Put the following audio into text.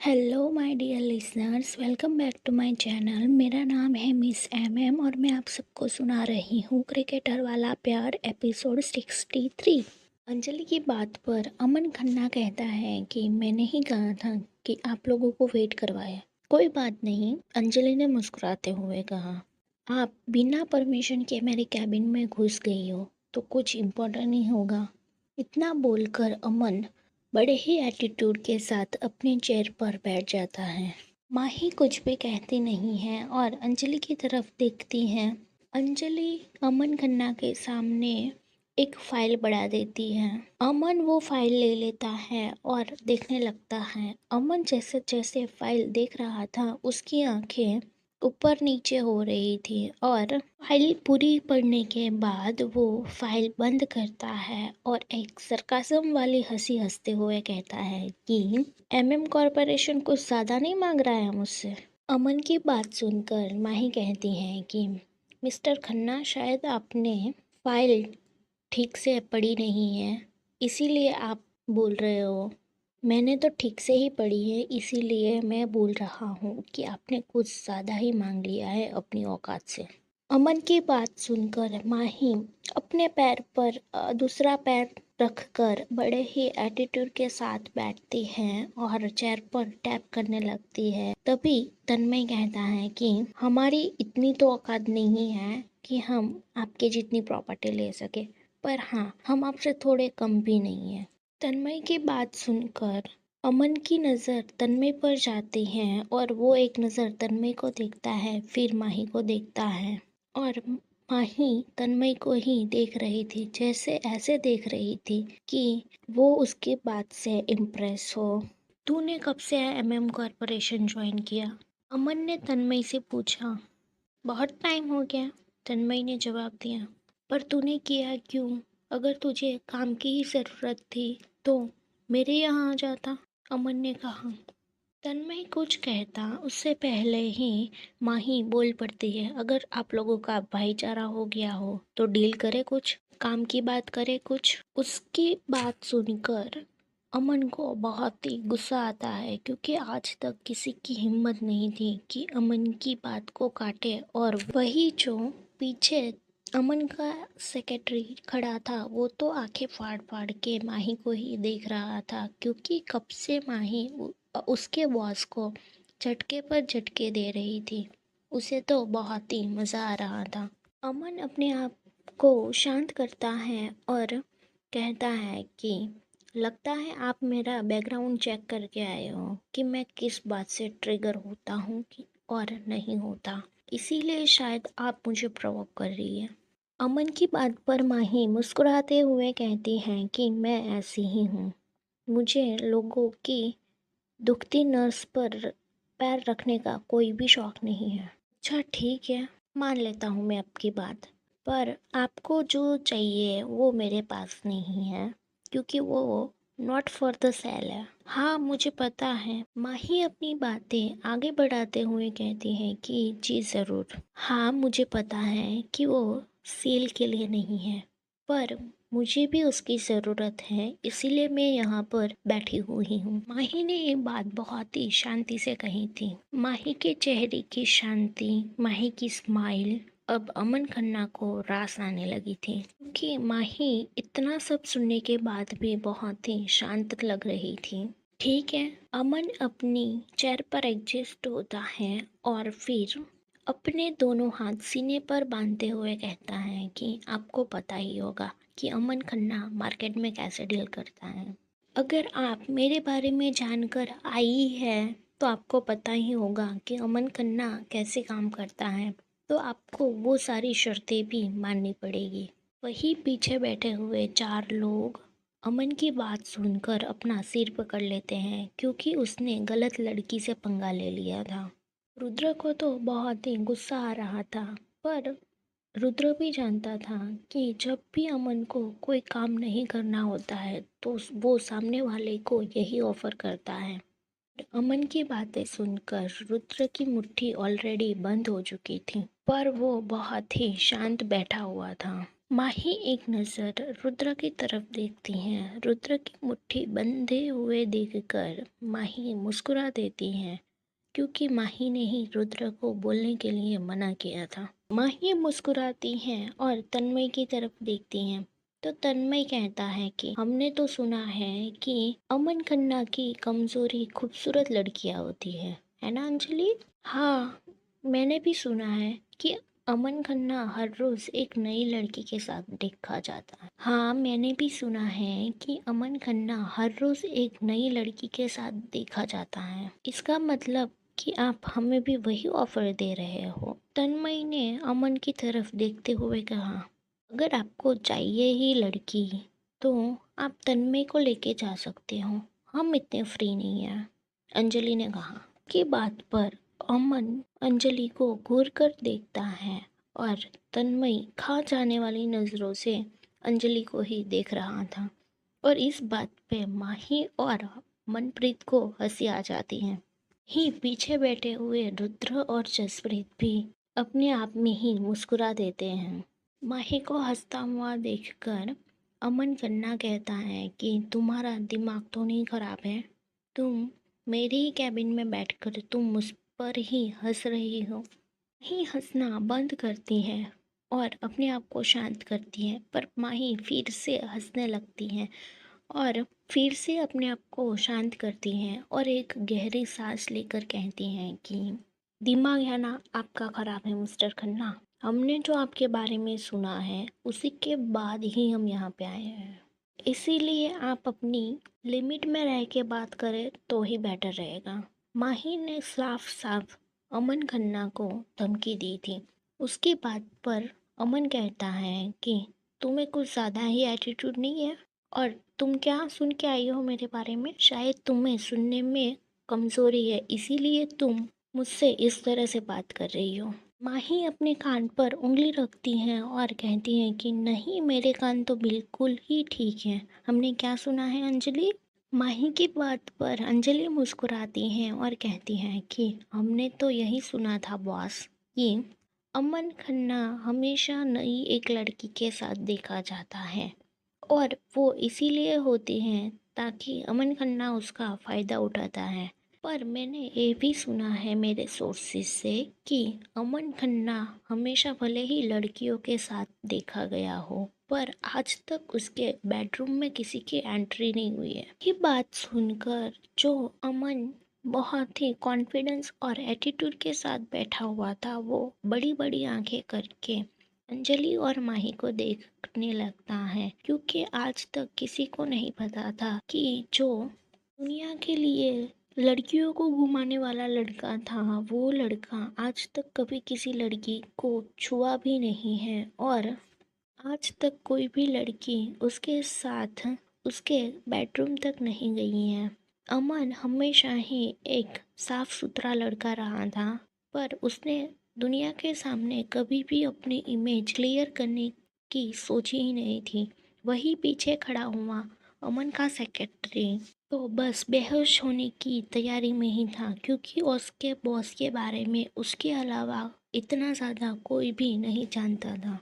Hello my dear listeners, welcome back to my channel. मेरा नाम है मिस एम और मैं आप सबको सुना रही हूँ क्रिकेटर वाला प्यार एपिसोड 63। अंजलि की बात पर अमन खन्ना कहता है कि मैंने ही कहा था कि आप लोगों को वेट करवाया। कोई बात नहीं, अंजलि ने मुस्कुराते हुए कहा। आप बिना परमिशन के मेरे कैबिन में घुस गई हो तो कुछ इम्पोर्टेंट नहीं होगा। इतना बोलकर अमन बड़े ही एटीट्यूड के साथ अपने चेयर पर बैठ जाता है। माही कुछ भी कहती नहीं है और अंजलि की तरफ देखती है। अंजलि अमन खन्ना के सामने एक फाइल बढ़ा देती है। अमन वो फाइल ले लेता है और देखने लगता है। अमन जैसे जैसे फाइल देख रहा था उसकी आंखें ऊपर नीचे हो रही थी और फाइल पूरी पढ़ने के बाद वो फाइल बंद करता है और एक सरकाज़म वाली हंसी हंसते हुए कहता है कि एमएम कॉरपोरेशन कुछ ज़्यादा नहीं मांग रहा है मुझसे। अमन की बात सुनकर माही कहती है कि मिस्टर खन्ना, शायद आपने फाइल ठीक से पढ़ी नहीं है, इसीलिए आप बोल रहे हो। मैंने तो ठीक से ही पढ़ी है, इसीलिए मैं बोल रहा हूँ कि आपने कुछ ज़्यादा ही मांग लिया है अपनी औकात से। अमन की बात सुनकर माही अपने पैर पर दूसरा पैर रखकर बड़े ही एटीट्यूड के साथ बैठती है और चेयर पर टैप करने लगती है। तभी तन्मय कहता है कि हमारी इतनी तो औकात नहीं है कि हम आपके जितनी प्रॉपर्टी ले सके, पर हाँ, हम आपसे थोड़े कम भी नहीं है। तन्मय की बात सुनकर अमन की नज़र तन्मय पर जाती है और वो एक नज़र तन्मय को देखता है, फिर माही को देखता है और माही तन्मय को ही देख रही थी, जैसे ऐसे देख रही थी कि वो उसकी बात से इम्प्रेस हो। तूने कब से एमएम कॉरपोरेशन ज्वाइन किया? अमन ने तन्मय से पूछा। बहुत टाइम हो गया, तन्मय ने जवाब दिया। पर तूने किया क्यों? अगर तुझे काम की ही ज़रूरत थी तो मेरे यहाँ आ जाता, अमन ने कहा। तन्मय कुछ कहता उससे पहले ही माही बोल पड़ती है। अगर आप लोगों का भाईचारा हो गया हो तो डील करे, कुछ काम की बात करे कुछ। उसकी बात सुनकर अमन को बहुत ही गुस्सा आता है, क्योंकि आज तक किसी की हिम्मत नहीं थी कि अमन की बात को काटे। और वही जो पीछे अमन का सेक्रेटरी खड़ा था वो तो आंखें फाड़ फाड़ के माही को ही देख रहा था, क्योंकि कब से माही उसके बॉस को झटके पर झटके दे रही थी। उसे तो बहुत ही मज़ा आ रहा था। अमन अपने आप को शांत करता है और कहता है कि लगता है आप मेरा बैकग्राउंड चेक करके आए हो कि मैं किस बात से ट्रिगर होता हूँ कि और नहीं होता, इसीलिए शायद आप मुझे प्रोवोक कर रही है। अमन की बात पर माही मुस्कुराते हुए कहती हैं कि मैं ऐसी ही हूँ। मुझे लोगों की दुखती नर्स पर पैर रखने का कोई भी शौक नहीं है। अच्छा ठीक है, मान लेता हूँ मैं आपकी बात, पर आपको जो चाहिए वो मेरे पास नहीं है, क्योंकि वो नॉट फॉर द सेल है। हाँ मुझे पता है। माही अपनी बातें आगे बढ़ाते हुए कहती है कि जी ज़रूर, हाँ मुझे पता है कि वो सेल के लिए नहीं है, पर मुझे भी उसकी ज़रूरत है, इसीलिए मैं यहाँ पर बैठी हुई हूँ। माही ने ये बात बहुत ही शांति से कही थी। माही के चेहरे की शांति, माही की स्माइल अब अमन खन्ना को रास आने लगी थी, क्योंकि माही इतना सब सुनने के बाद भी बहुत ही शांत लग रही थी। ठीक है, अमन अपनी चेयर पर एडजस्ट होता है और फिर अपने दोनों हाथ सीने पर बांधते हुए कहता है कि आपको पता ही होगा कि अमन खन्ना मार्केट में कैसे डील करता है। अगर आप मेरे बारे में जानकर आई है तो आपको पता ही होगा कि अमन खन्ना कैसे काम करता है, तो आपको वो सारी शर्तें भी माननी पड़ेगी। वही पीछे बैठे हुए चार लोग अमन की बात सुनकर अपना सिर पकड़ लेते हैं, क्योंकि उसने गलत लड़की से पंगा ले लिया था। रुद्र को तो बहुत ही गुस्सा आ रहा था, पर रुद्र भी जानता था कि जब भी अमन को कोई काम नहीं करना होता है तो वो सामने वाले को यही ऑफर करता है। अमन की बातें सुनकर रुद्र की मुट्ठी ऑलरेडी बंद हो चुकी थी, पर वो बहुत ही शांत बैठा हुआ था। माही एक नज़र रुद्र की तरफ देखती हैं। रुद्र की मुट्ठी बंधे हुए देखकर माही मुस्कुरा देती हैं, क्योंकि माही ने ही रुद्र को बोलने के लिए मना किया था। माही मुस्कुराती हैं और तन्मय की तरफ देखती हैं। तो तन्मय कहता है कि हमने तो सुना है कि अमन खन्ना की कमजोरी खूबसूरत लड़कियां होती है ना अंजलि? हाँ, मैंने भी सुना है कि अमन खन्ना हर रोज एक नई लड़की के साथ देखा जाता है। हाँ, मैंने भी सुना है कि अमन खन्ना हर रोज एक नई लड़की के साथ देखा जाता है। इसका मतलब कि आप हमें भी वही ऑफर दे रहे हो? तन्मय ने अमन की तरफ देखते हुए कहा, अगर आपको चाहिए ही लड़की तो आप तन्मय को लेके जा सकते हो, हम इतने फ्री नहीं हैं, अंजलि ने कहा। की बात पर अमन अंजलि को घूर कर देखता है और तन्मय खा जाने वाली नजरों से अंजलि को ही देख रहा था। और इस बात पे माही और मनप्रीत को हंसी आ जाती है। ही पीछे बैठे हुए रुद्र और जसप्रीत भी अपने आप में ही मुस्कुरा देते हैं। माही को हंसता हुआ देखकर अमन खन्ना कहता है कि तुम्हारा दिमाग तो नहीं खराब है? तुम मेरे ही कैबिन में बैठकर तुम मुझ पर ही हंस रही हो। ही हंसना बंद करती है और अपने आप को शांत करती है, पर माही फिर से हंसने लगती है और फिर से अपने आप को शांत करती हैं और एक गहरी सांस लेकर कहती हैं कि दिमाग है ना आपका खराब है मिस्टर खन्ना। हमने जो आपके बारे में सुना है उसी के बाद ही हम यहाँ पे आए हैं, इसीलिए आप अपनी लिमिट में रह के बात करें तो ही बेटर रहेगा। माही ने साफ साफ अमन खन्ना को धमकी दी थी। उसकी बात पर अमन कहता है कि तुम्हें कुछ ज़्यादा ही एटीट्यूड नहीं है? और तुम क्या सुन के आई हो मेरे बारे में? शायद तुम्हें सुनने में कमज़ोरी है, इसीलिए तुम मुझसे इस तरह से बात कर रही हो। माही अपने कान पर उंगली रखती हैं और कहती हैं कि नहीं, मेरे कान तो बिल्कुल ही ठीक हैं। हमने क्या सुना है अंजलि? माही की बात पर अंजलि मुस्कुराती हैं और कहती हैं कि हमने तो यही सुना था बॉस, कि अमन खन्ना हमेशा नई एक लड़की के साथ देखा जाता है और वो इसीलिए होती हैं ताकि अमन खन्ना उसका फ़ायदा उठाता है। पर मैंने ये भी सुना है मेरे सोर्सेज से कि अमन खन्ना हमेशा भले ही लड़कियों के साथ देखा गया हो, पर आज तक उसके बेडरूम में किसी की एंट्री नहीं हुई है। ये बात सुनकर जो अमन बहुत ही कॉन्फिडेंस और एटीट्यूड के साथ बैठा हुआ था, वो बड़ी बड़ी आंखें करके अंजलि और माही को देखने लगता है, क्योंकि आज तक किसी को नहीं पता था कि जो दुनिया के लिए लड़कियों को घुमाने वाला लड़का था, वो लड़का आज तक कभी किसी लड़की को छुआ भी नहीं है और आज तक कोई भी लड़की उसके साथ उसके बेडरूम तक नहीं गई है। अमन हमेशा ही एक साफ सुथरा लड़का रहा था, पर उसने दुनिया के सामने कभी भी अपनी इमेज क्लियर करने की सोची ही नहीं थी। वही पीछे खड़ा हुआ अमन का सेक्रेटरी तो बस बेहोश होने की तैयारी में ही था, क्योंकि उसके बॉस के बारे में उसके अलावा इतना ज़्यादा कोई भी नहीं जानता था।